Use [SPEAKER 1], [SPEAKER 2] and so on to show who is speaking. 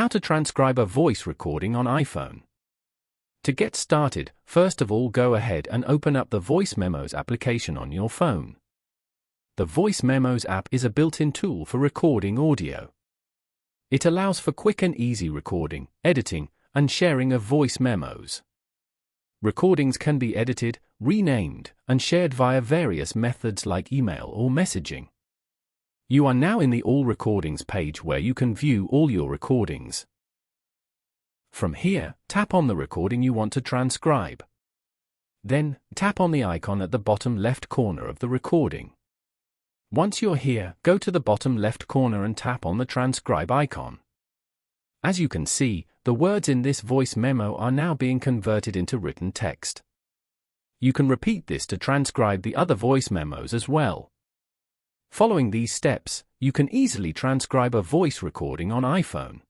[SPEAKER 1] How to transcribe a voice recording on iPhone. To get started, first of all go ahead and open up the Voice Memos application on your phone. The Voice Memos app is a built-in tool for recording audio. It allows for quick and easy recording, editing, and sharing of voice memos. Recordings can be edited, renamed, and shared via various methods like email or messaging. You are now in the All Recordings page where you can view all your recordings. From here, tap on the recording you want to transcribe. Then, tap on the icon at the bottom left corner of the recording. Once you're here, go to the bottom left corner and tap on the transcribe icon. As you can see, the words in this voice memo are now being converted into written text. You can repeat this to transcribe the other voice memos as well. Following these steps, you can easily transcribe a voice recording on iPhone.